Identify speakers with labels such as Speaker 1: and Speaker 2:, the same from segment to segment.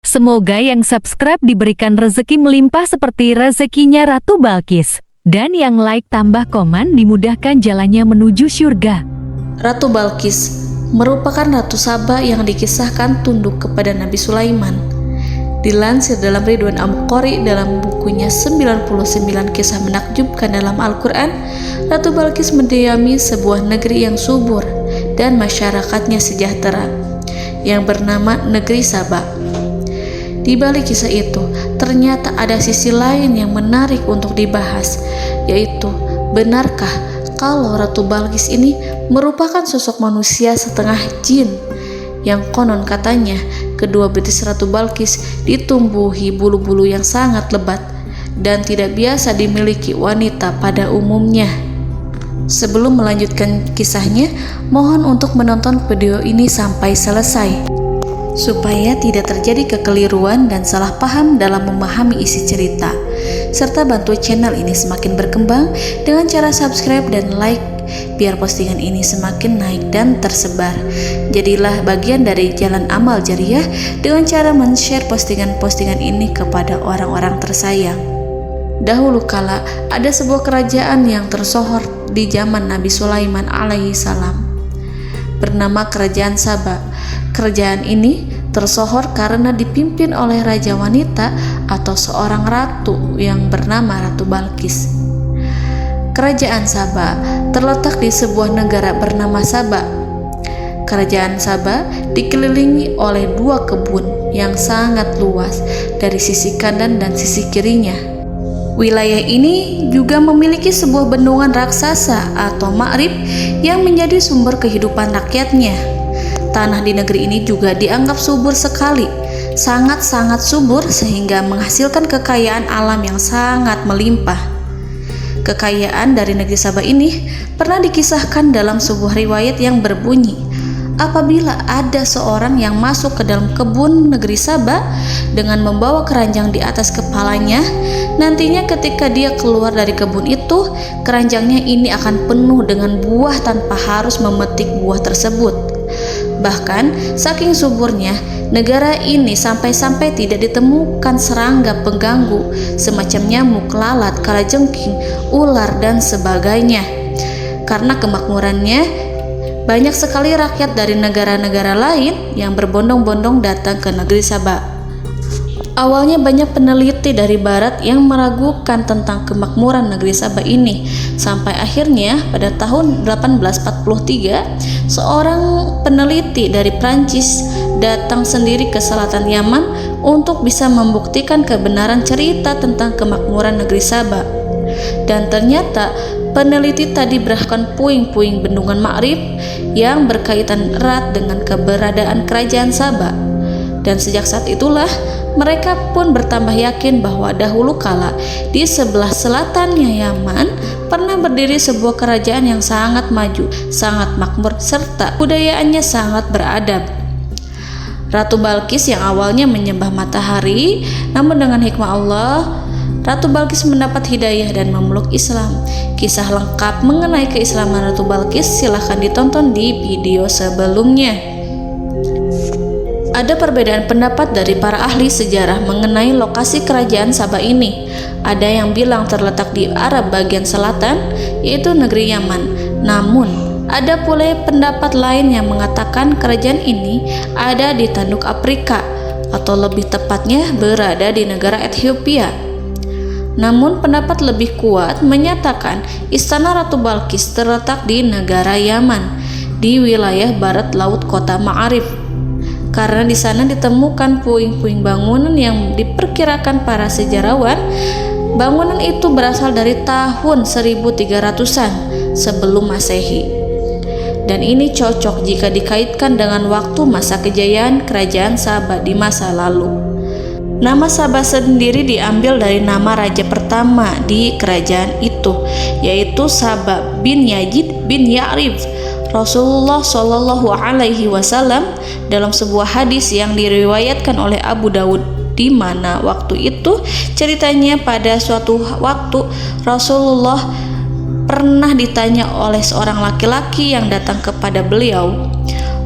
Speaker 1: Semoga yang subscribe diberikan rezeki melimpah seperti rezekinya Ratu Balqis. Dan yang like tambah komen dimudahkan jalannya menuju surga.
Speaker 2: Ratu Balqis merupakan Ratu Saba yang dikisahkan tunduk kepada Nabi Sulaiman. Dilansir dalam Ridwan Al-Qori dalam bukunya 99 kisah menakjubkan dalam Al-Quran, Ratu Balqis mendiami sebuah negeri yang subur dan masyarakatnya sejahtera yang bernama Negeri Saba. Di balik kisah itu, ternyata ada sisi lain yang menarik untuk dibahas, yaitu benarkah kalau Ratu Balqis ini merupakan sosok manusia setengah jin, yang konon katanya kedua betis Ratu Balqis ditumbuhi bulu-bulu yang sangat lebat dan tidak biasa dimiliki wanita pada umumnya. Sebelum melanjutkan kisahnya, mohon untuk menonton video ini sampai selesai supaya tidak terjadi kekeliruan dan salah paham dalam memahami isi cerita, serta bantu channel ini semakin berkembang dengan cara subscribe dan like biar postingan ini semakin naik dan tersebar. Jadilah bagian dari jalan amal jariah dengan cara men-share postingan-postingan ini kepada orang-orang tersayang. Dahulu kala ada sebuah kerajaan yang tersohor di zaman Nabi Sulaiman alaihi salam, bernama Kerajaan Saba. Kerajaan ini tersohor karena dipimpin oleh raja wanita atau seorang ratu yang bernama Ratu Balqis. Kerajaan Saba terletak di sebuah negara bernama Saba. Kerajaan Saba dikelilingi oleh dua kebun yang sangat luas dari sisi kanan dan sisi kirinya. Wilayah ini juga memiliki sebuah bendungan raksasa atau ma'rib yang menjadi sumber kehidupan rakyatnya. Tanah di negeri ini juga dianggap subur sekali, sangat-sangat subur sehingga menghasilkan kekayaan alam yang sangat melimpah. Kekayaan dari negeri Saba ini pernah dikisahkan dalam sebuah riwayat yang berbunyi, apabila ada seorang yang masuk ke dalam kebun negeri Saba dengan membawa keranjang di atas kepalanya, nantinya ketika dia keluar dari kebun itu, keranjangnya ini akan penuh dengan buah tanpa harus memetik buah tersebut. Bahkan saking suburnya negara ini sampai-sampai tidak ditemukan serangga pengganggu semacam nyamuk, lalat, kalajengking, ular dan sebagainya. Karena kemakmurannya, banyak sekali rakyat dari negara-negara lain yang berbondong-bondong datang ke negeri Saba. Awalnya banyak peneliti dari barat yang meragukan tentang kemakmuran negeri Saba ini, sampai akhirnya pada tahun 1843 seorang peneliti dari Prancis datang sendiri ke selatan Yaman untuk bisa membuktikan kebenaran cerita tentang kemakmuran negeri Saba. Dan ternyata peneliti tadi bahkan puing-puing bendungan Ma'rib yang berkaitan erat dengan keberadaan kerajaan Saba. Dan sejak saat itulah mereka pun bertambah yakin bahwa dahulu kala di sebelah selatannya Yaman pernah berdiri sebuah kerajaan yang sangat maju, sangat makmur, serta budayaannya sangat beradab. Ratu Balqis yang awalnya menyembah matahari, namun dengan hikmah Allah, Ratu Balqis mendapat hidayah dan memeluk Islam. Kisah lengkap mengenai keislaman Ratu Balqis silahkan ditonton di video sebelumnya. Ada perbedaan pendapat dari para ahli sejarah mengenai lokasi kerajaan Saba ini. Ada yang bilang terletak di Arab bagian selatan, yaitu negeri Yaman. Namun, ada pula pendapat lain yang mengatakan kerajaan ini ada di tanduk Afrika, atau lebih tepatnya berada di negara Ethiopia. Namun, pendapat lebih kuat menyatakan istana Ratu Balqis terletak di negara Yaman, di wilayah barat laut kota Ma'arif. Karena di sana ditemukan puing-puing bangunan yang diperkirakan para sejarawan, bangunan itu berasal dari tahun 1300-an sebelum Masehi. Dan ini cocok jika dikaitkan dengan waktu masa kejayaan kerajaan Saba di masa lalu. Nama Saba sendiri diambil dari nama raja pertama di kerajaan itu, yaitu Saba bin Yazid bin Ya'rib. Rasulullah Shallallahu Alaihi Wasallam dalam sebuah hadis yang diriwayatkan oleh Abu Dawud, di mana waktu itu ceritanya pada suatu waktu Rasulullah pernah ditanya oleh seorang laki-laki yang datang kepada beliau,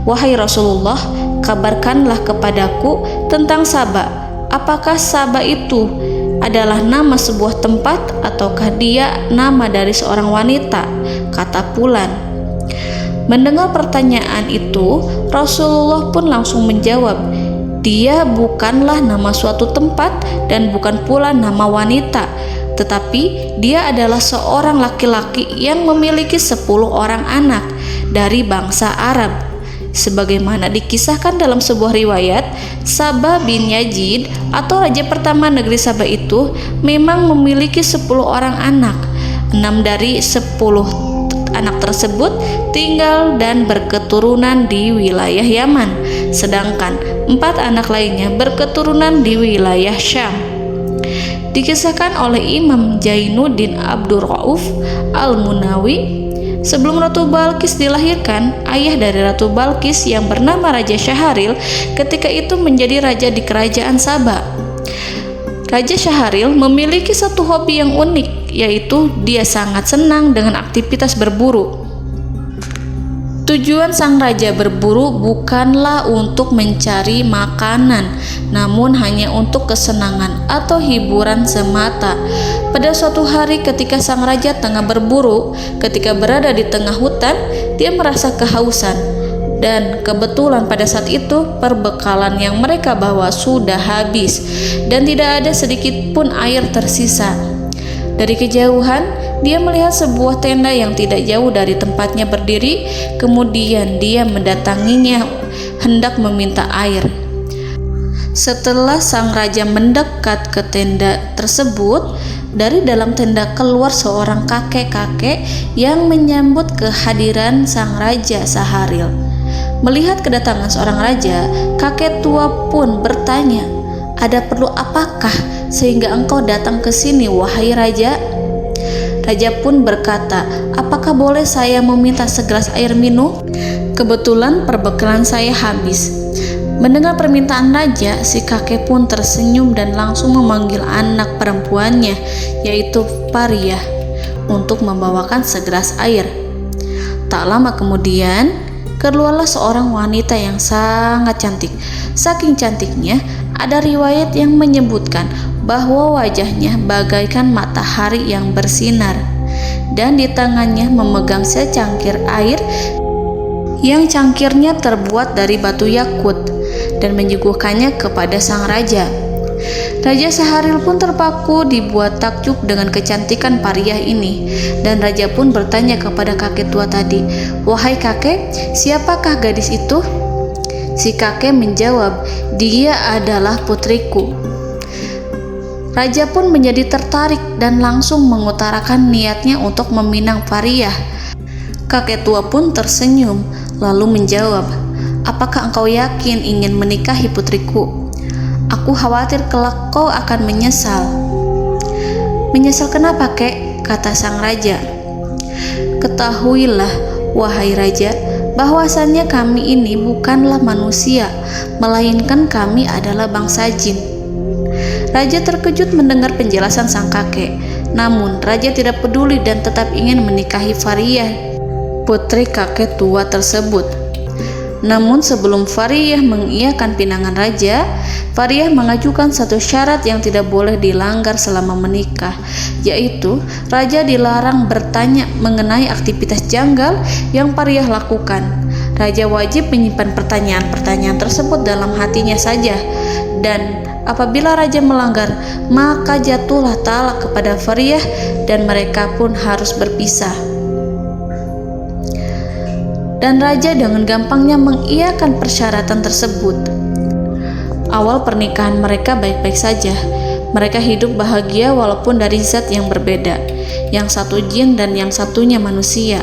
Speaker 2: "Wahai Rasulullah, kabarkanlah kepadaku tentang Saba. Apakah Saba itu adalah nama sebuah tempat ataukah dia nama dari seorang wanita?" kata Fulan. Mendengar pertanyaan itu, Rasulullah pun langsung menjawab, "Dia bukanlah nama suatu tempat dan bukan pula nama wanita, tetapi dia adalah seorang laki-laki yang memiliki 10 orang anak dari bangsa Arab." Sebagaimana dikisahkan dalam sebuah riwayat, Saba bin Yazid atau raja pertama negeri Saba itu memang memiliki 10 orang anak. 6 dari 10 anak tersebut tinggal dan berketurunan di wilayah Yaman, sedangkan 4 anak lainnya berketurunan di wilayah Syam. Dikisahkan oleh Imam Jainuddin Abdur Rauf Al-Munawi, sebelum Ratu Balqis dilahirkan, ayah dari Ratu Balqis yang bernama Raja Syahril ketika itu menjadi raja di kerajaan Saba. Raja Syahril memiliki satu hobi yang unik, yaitu dia sangat senang dengan aktivitas berburu. Tujuan sang raja berburu bukanlah untuk mencari makanan, namun hanya untuk kesenangan atau hiburan semata. Pada suatu hari ketika sang raja tengah berburu, ketika berada di tengah hutan, dia merasa kehausan. Dan kebetulan pada saat itu perbekalan yang mereka bawa sudah habis dan tidak ada sedikit pun air tersisa. Dari kejauhan, dia melihat sebuah tenda yang tidak jauh dari tempatnya berdiri. Kemudian dia mendatanginya hendak meminta air. Setelah sang raja mendekat ke tenda tersebut, dari dalam tenda keluar seorang kakek-kakek yang menyambut kehadiran sang raja Syahril. Melihat kedatangan seorang raja, kakek tua pun bertanya, "Ada perlu apakah sehingga engkau datang ke sini, wahai raja?" Raja pun berkata, "Apakah boleh saya meminta segelas air minum? Kebetulan perbekalan saya habis." Mendengar permintaan raja, si kakek pun tersenyum dan langsung memanggil anak perempuannya, yaitu Fariyah, untuk membawakan segelas air. Tak lama kemudian, keluarlah seorang wanita yang sangat cantik. Saking cantiknya, ada riwayat yang menyebutkan bahwa wajahnya bagaikan matahari yang bersinar, dan di tangannya memegang secangkir air yang cangkirnya terbuat dari batu yakut, dan menyuguhkannya kepada sang raja. Raja Syahril pun terpaku dibuat takjub dengan kecantikan Fariyah ini, dan raja pun bertanya kepada kakek tua tadi, "Wahai kakek, siapakah gadis itu?" Si kakek menjawab, "Dia adalah putriku." Raja pun menjadi tertarik dan langsung mengutarakan niatnya untuk meminang Fariyah. Kakek tua pun tersenyum lalu menjawab, "Apakah engkau yakin ingin menikahi putriku? Aku khawatir kelak kau akan menyesal." "Menyesal kenapa, kek?" kata sang raja. "Ketahuilah, wahai raja, bahwasannya kami ini bukanlah manusia, melainkan kami adalah bangsa jin." Raja terkejut mendengar penjelasan sang kakek, namun raja tidak peduli dan tetap ingin menikahi Fariyah, putri kakek tua tersebut. Namun sebelum Fariyah mengiyakan pinangan raja, Fariyah mengajukan satu syarat yang tidak boleh dilanggar selama menikah, yaitu raja dilarang bertanya mengenai aktivitas janggal yang Fariyah lakukan. Raja wajib menyimpan pertanyaan-pertanyaan tersebut dalam hatinya saja, dan apabila raja melanggar, maka jatuhlah talak kepada Fariyah dan mereka pun harus berpisah. Dan raja dengan gampangnya mengiyakan persyaratan tersebut. Awal pernikahan mereka baik-baik saja. Mereka hidup bahagia walaupun dari zat yang berbeda, yang satu jin dan yang satunya manusia.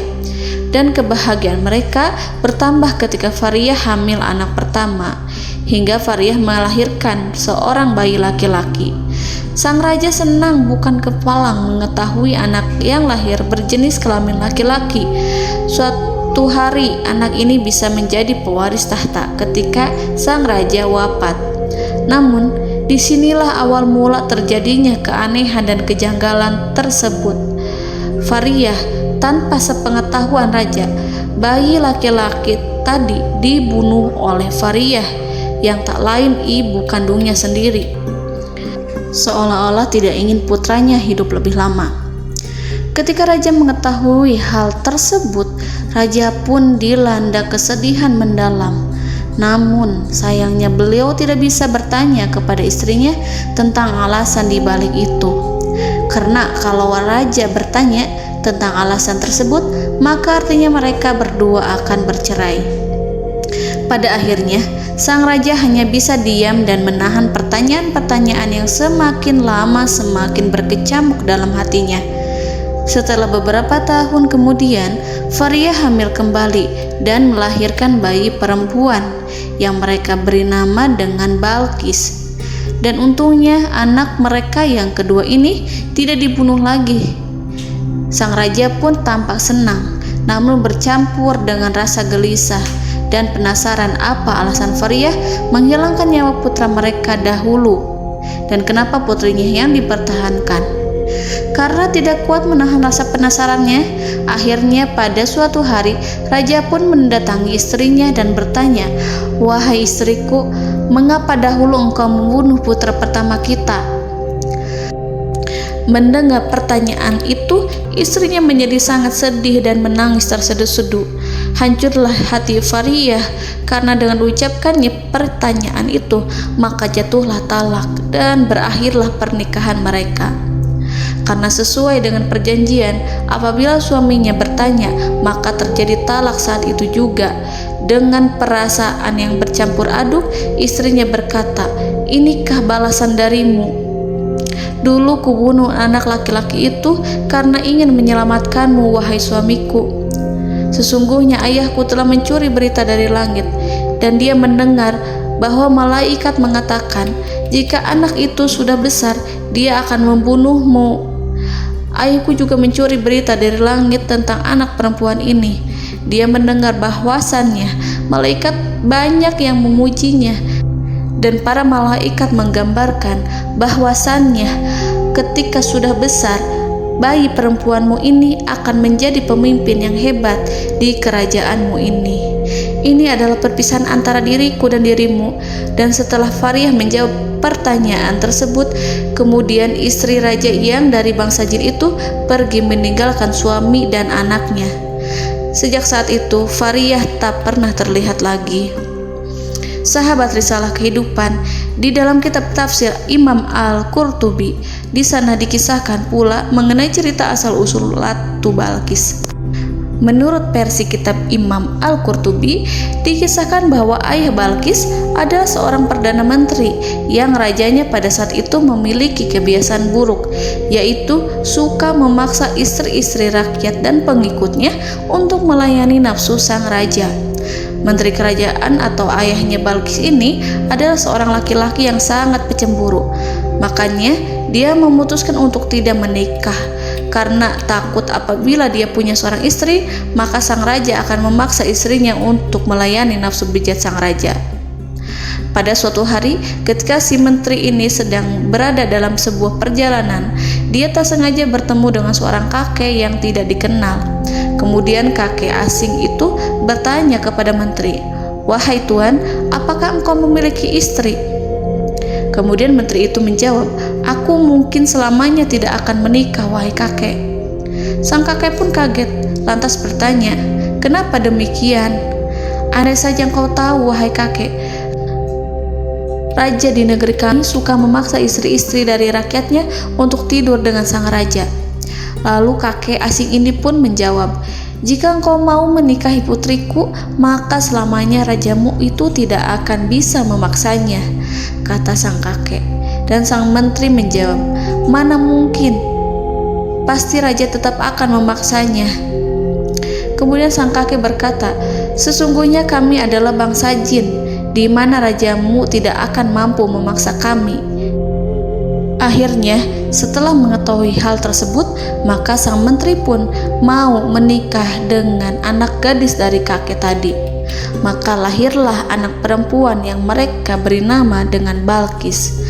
Speaker 2: Dan kebahagiaan mereka bertambah ketika Fariyah hamil anak pertama, hingga Fariyah melahirkan seorang bayi laki-laki. Sang raja senang bukan kepalang mengetahui anak yang lahir berjenis kelamin laki-laki. Suatu hari anak ini bisa menjadi pewaris tahta ketika sang raja wafat. Namun disinilah awal mula terjadinya keanehan dan kejanggalan tersebut. Fariyah tanpa sepengetahuan raja, bayi laki-laki tadi dibunuh oleh Fariyah yang tak lain ibu kandungnya sendiri, seolah-olah tidak ingin putranya hidup lebih lama. Ketika raja mengetahui hal tersebut, raja pun dilanda kesedihan mendalam. Namun sayangnya beliau tidak bisa bertanya kepada istrinya tentang alasan di balik itu. Karena kalau raja bertanya tentang alasan tersebut, maka artinya mereka berdua akan bercerai. Pada akhirnya, sang raja hanya bisa diam dan menahan pertanyaan-pertanyaan yang semakin lama semakin berkecamuk dalam hatinya. Setelah beberapa tahun kemudian, Fariyah hamil kembali dan melahirkan bayi perempuan yang mereka beri nama dengan Balqis. Dan untungnya anak mereka yang kedua ini tidak dibunuh lagi. Sang raja pun tampak senang, namun bercampur dengan rasa gelisah dan penasaran apa alasan Fariyah menghilangkan nyawa putra mereka dahulu dan kenapa putrinya yang dipertahankan. Karena tidak kuat menahan rasa penasarannya, akhirnya pada suatu hari raja pun mendatangi istrinya dan bertanya, "Wahai istriku, mengapa dahulu engkau membunuh putra pertama kita?" Mendengar pertanyaan itu, istrinya menjadi sangat sedih dan menangis terseduh-seduh. Hancurlah hati Fariyah karena dengan ucapkannya pertanyaan itu, maka jatuhlah talak dan berakhirlah pernikahan mereka. Karena sesuai dengan perjanjian, apabila suaminya bertanya, maka terjadi talak saat itu juga. Dengan perasaan yang bercampur aduk, istrinya berkata, "Inikah balasan darimu? Dulu kubunuh anak laki-laki itu karena ingin menyelamatkanmu, wahai suamiku. Sesungguhnya ayahku telah mencuri berita dari langit, dan dia mendengar bahwa malaikat mengatakan, jika anak itu sudah besar, dia akan membunuhmu. Ayahku juga mencuri berita dari langit tentang anak perempuan ini. Dia mendengar bahwasannya malaikat banyak yang memujinya, dan para malaikat menggambarkan bahwasannya ketika sudah besar, bayi perempuanmu ini akan menjadi pemimpin yang hebat di kerajaanmu ini. Ini adalah perpisahan antara diriku dan dirimu." Dan setelah Fariyah menjawab pertanyaan tersebut, kemudian istri raja yang dari bangsa jin itu pergi meninggalkan suami dan anaknya. Sejak saat itu, Fariyah tak pernah terlihat lagi. Sahabat Risalah Kehidupan, di dalam kitab tafsir Imam Al-Qurtubi, di sana dikisahkan pula mengenai cerita asal-usul Ratu Balqis. Menurut versi kitab Imam Al-Qurtubi, dikisahkan bahwa ayah Balqis adalah seorang perdana menteri yang rajanya pada saat itu memiliki kebiasaan buruk, yaitu suka memaksa istri-istri rakyat dan pengikutnya untuk melayani nafsu sang raja. Menteri kerajaan atau ayahnya Balqis ini adalah seorang laki-laki yang sangat pecemburu. Makanya dia memutuskan untuk tidak menikah karena takut apabila dia punya seorang istri, maka sang raja akan memaksa istrinya untuk melayani nafsu bejat sang raja. Pada suatu hari, ketika si menteri ini sedang berada dalam sebuah perjalanan, dia tak sengaja bertemu dengan seorang kakek yang tidak dikenal. Kemudian kakek asing itu bertanya kepada menteri, "Wahai tuan, apakah engkau memiliki istri?" Kemudian menteri itu menjawab, "Aku mungkin selamanya tidak akan menikah, wahai kakek." Sang kakek pun kaget, lantas bertanya, "Kenapa demikian? Andai saja engkau tahu, wahai kakek, raja di negeri kami suka memaksa istri-istri dari rakyatnya untuk tidur dengan sang raja." Lalu kakek asing ini pun menjawab, "Jika engkau mau menikahi putriku, maka selamanya rajamu itu tidak akan bisa memaksanya," kata sang kakek. Dan sang menteri menjawab, "Mana mungkin, pasti raja tetap akan memaksanya." Kemudian sang kakek berkata, "Sesungguhnya kami adalah bangsa jin, di mana rajamu tidak akan mampu memaksa kami." Akhirnya, setelah mengetahui hal tersebut, maka sang menteri pun mau menikah dengan anak gadis dari kakek tadi. Maka lahirlah anak perempuan yang mereka beri nama dengan Balqis.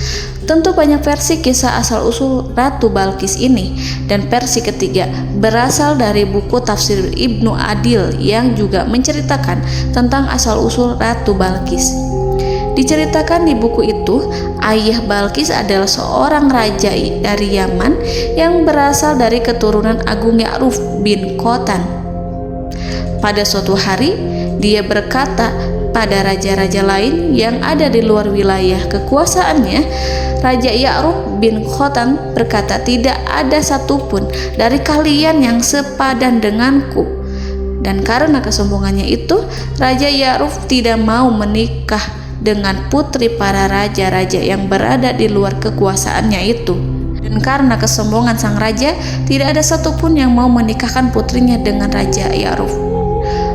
Speaker 2: Tentu banyak versi kisah asal-usul Ratu Balkis ini, dan versi ketiga berasal dari buku tafsir Ibnu Adil yang juga menceritakan tentang asal-usul Ratu Balkis. Diceritakan di buku itu, ayah Balkis adalah seorang raja dari Yaman yang berasal dari keturunan Agung Ya'ruf bin Khotan. Pada suatu hari, dia berkata pada raja-raja lain yang ada di luar wilayah kekuasaannya. Raja Ya'ruf bin Khotan berkata, tidak ada satupun dari kalian yang sepadan denganku. Dan karena kesombongannya itu, Raja Ya'ruf tidak mau menikah dengan putri para raja-raja yang berada di luar kekuasaannya itu. Dan karena kesombongan sang raja, tidak ada satupun yang mau menikahkan putrinya dengan Raja Ya'ruf.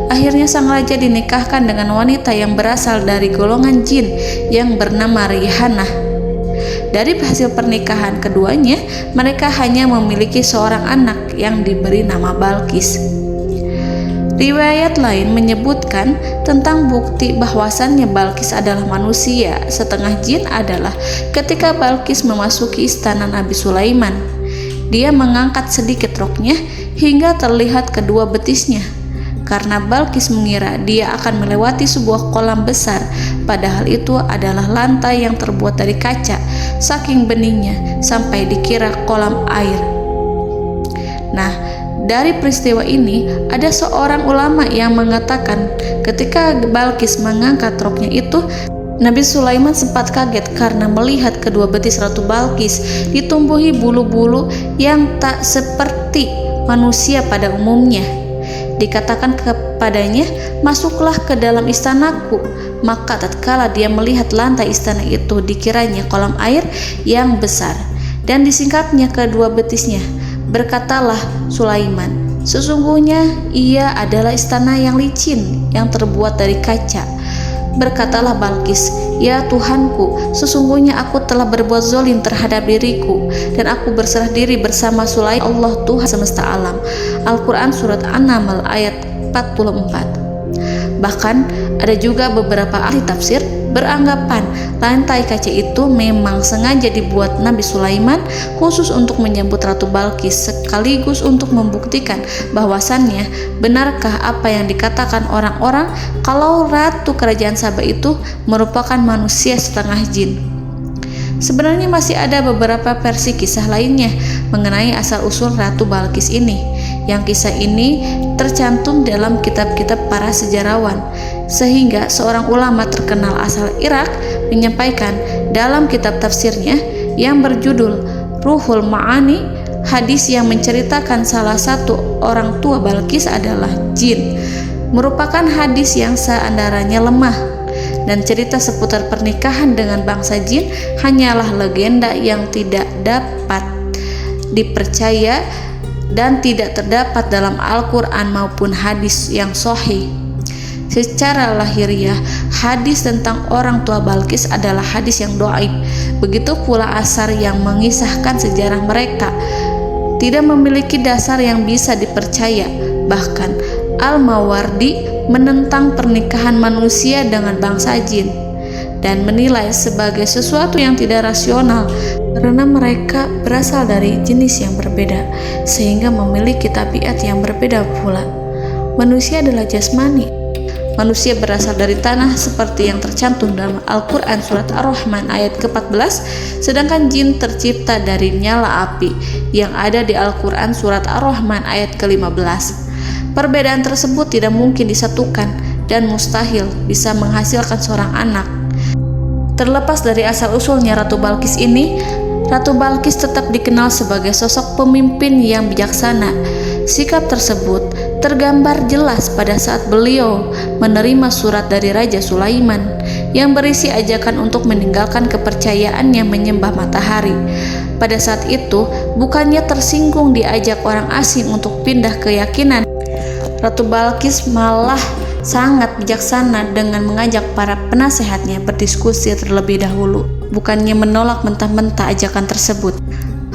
Speaker 2: Akhirnya sang raja dinikahkan dengan wanita yang berasal dari golongan jin yang bernama Rihanah. Dari hasil pernikahan keduanya, mereka hanya memiliki seorang anak yang diberi nama Balkis. Riwayat lain menyebutkan tentang bukti bahwasannya Balkis adalah manusia setengah jin adalah ketika Balkis memasuki istana Nabi Sulaiman. Dia mengangkat sedikit roknya hingga terlihat kedua betisnya, karena Balkis mengira dia akan melewati sebuah kolam besar, padahal itu adalah lantai yang terbuat dari kaca, saking beningnya sampai dikira kolam air. Nah, dari peristiwa ini ada seorang ulama yang mengatakan ketika Balkis mengangkat roknya itu, Nabi Sulaiman sempat kaget karena melihat kedua betis Ratu Balkis ditumbuhi bulu-bulu yang tak seperti manusia pada umumnya. Dikatakan kepadanya, masuklah ke dalam istanaku. Maka tatkala dia melihat lantai istana itu, dikiranya kolam air yang besar, dan disingkapnya kedua betisnya. Berkatalah Sulaiman, sesungguhnya ia adalah istana yang licin yang terbuat dari kaca. Berkatalah Balkis, ya Tuhanku, sesungguhnya aku telah berbuat zalim terhadap diriku, dan aku berserah diri bersama Sulaiman Allah Tuhan semesta alam. Al-Quran Surat An-Naml ayat 44. Bahkan ada juga beberapa ahli tafsir beranggapan lantai kaca itu memang sengaja dibuat Nabi Sulaiman khusus untuk menyambut Ratu Balkis, sekaligus untuk membuktikan bahwasannya benarkah apa yang dikatakan orang-orang kalau Ratu Kerajaan Saba itu merupakan manusia setengah jin. Sebenarnya masih ada beberapa versi kisah lainnya mengenai asal-usul Ratu Balkis ini, yang kisah ini tercantum dalam kitab-kitab para sejarawan, sehingga seorang ulama terkenal asal Irak menyampaikan dalam kitab tafsirnya yang berjudul Ruhul Ma'ani, hadis yang menceritakan salah satu orang tua Balkis adalah jin, merupakan hadis yang seandaranya lemah, dan cerita seputar pernikahan dengan bangsa jin hanyalah legenda yang tidak dapat dipercaya dan tidak terdapat dalam Al-Quran maupun hadis yang sahih. Secara lahiriah, hadis tentang orang tua Balkis adalah hadis yang dhaif. Begitu pula asar yang mengisahkan sejarah mereka tidak memiliki dasar yang bisa dipercaya. Bahkan Al-Mawardi menentang pernikahan manusia dengan bangsa jin dan menilai sebagai sesuatu yang tidak rasional karena mereka berasal dari jenis yang berbeda sehingga memiliki tabiat yang berbeda pula. Manusia adalah jasmani. Manusia berasal dari tanah seperti yang tercantum dalam Al-Quran Surat Ar-Rahman ayat ke-14, sedangkan jin tercipta dari nyala api yang ada di Al-Quran Surat Ar-Rahman ayat ke-15. Perbedaan tersebut tidak mungkin disatukan dan mustahil bisa menghasilkan seorang anak. Terlepas dari asal-usulnya Ratu Balkis ini, Ratu Balkis tetap dikenal sebagai sosok pemimpin yang bijaksana. Sikap tersebut tergambar jelas pada saat beliau menerima surat dari Raja Sulaiman yang berisi ajakan untuk meninggalkan kepercayaannya menyembah matahari. Pada saat itu, bukannya tersinggung diajak orang asing untuk pindah keyakinan, Ratu Balkis malah sangat bijaksana dengan mengajak para penasehatnya berdiskusi terlebih dahulu, bukannya menolak mentah-mentah ajakan tersebut.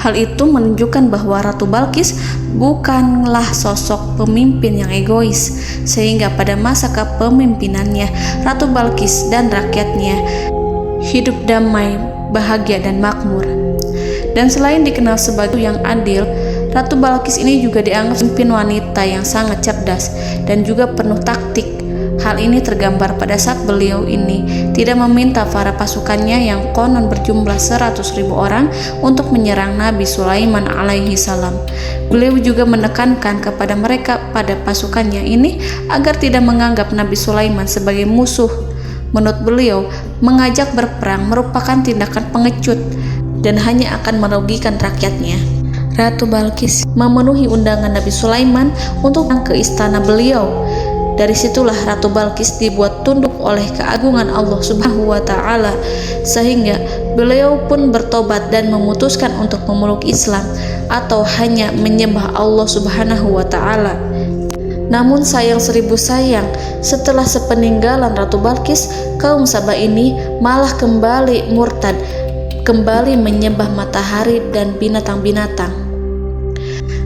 Speaker 2: Hal itu menunjukkan bahwa Ratu Balkis bukanlah sosok pemimpin yang egois, sehingga pada masa kepemimpinannya Ratu Balkis dan rakyatnya hidup damai bahagia dan makmur. Dan selain dikenal sebagai yang adil, Ratu Balkis ini juga dianggap pemimpin wanita yang sangat cerdas dan juga penuh taktik. Hal ini tergambar pada saat beliau ini tidak meminta para pasukannya yang konon berjumlah 100.000 orang untuk menyerang Nabi Sulaiman alaihi salam. Beliau juga menekankan kepada mereka pada pasukannya ini agar tidak menganggap Nabi Sulaiman sebagai musuh. Menurut beliau, mengajak berperang merupakan tindakan pengecut dan hanya akan merugikan rakyatnya. Ratu Balkis memenuhi undangan Nabi Sulaiman untuk ke istana beliau. Dari situlah Ratu Balkis dibuat tunduk oleh keagungan Allah Subhanahu wa Ta'ala, sehingga beliau pun bertobat dan memutuskan untuk memeluk Islam atau hanya menyembah Allah Subhanahu wa Ta'ala. Namun sayang seribu sayang, setelah sepeninggalan Ratu Balkis, kaum Saba ini malah kembali murtad, kembali menyembah matahari dan binatang-binatang.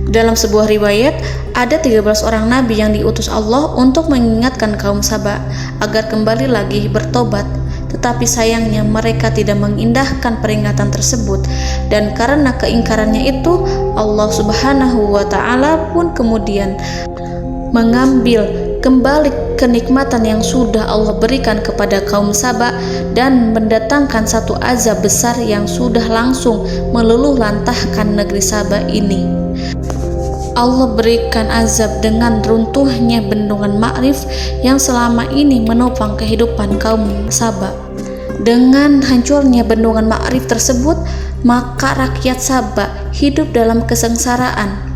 Speaker 2: Dalam sebuah riwayat, ada 13 orang nabi yang diutus Allah untuk mengingatkan kaum Saba agar kembali lagi bertobat. Tetapi sayangnya mereka tidak mengindahkan peringatan tersebut, dan karena keingkarannya itu, Allah Subhanahu wa Ta'ala pun kemudian mengambil kembali kenikmatan yang sudah Allah berikan kepada kaum Saba dan mendatangkan satu azab besar yang sudah langsung meluluh lantahkan negeri Saba ini. Allah berikan azab dengan runtuhnya bendungan Ma'rif yang selama ini menopang kehidupan kaum Saba. Dengan hancurnya bendungan Ma'rif tersebut, maka rakyat Saba hidup dalam kesengsaraan.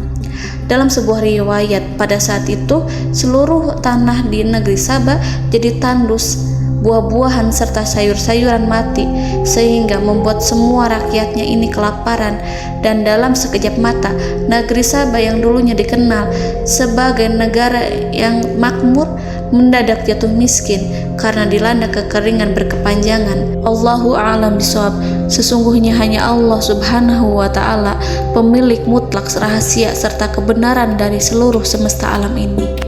Speaker 2: Dalam sebuah riwayat, pada saat itu seluruh tanah di negeri Saba jadi tandus, buah-buahan serta sayur-sayuran mati, sehingga membuat semua rakyatnya ini kelaparan. Dan dalam sekejap mata, negeri Saba yang dulunya dikenal sebagai negara yang makmur mendadak jatuh miskin karena dilanda kekeringan berkepanjangan. Allahu a'lam bishawab. Sesungguhnya hanya Allah Subhanahu wa Ta'ala pemilik mutlak rahasia serta kebenaran dari seluruh semesta alam ini.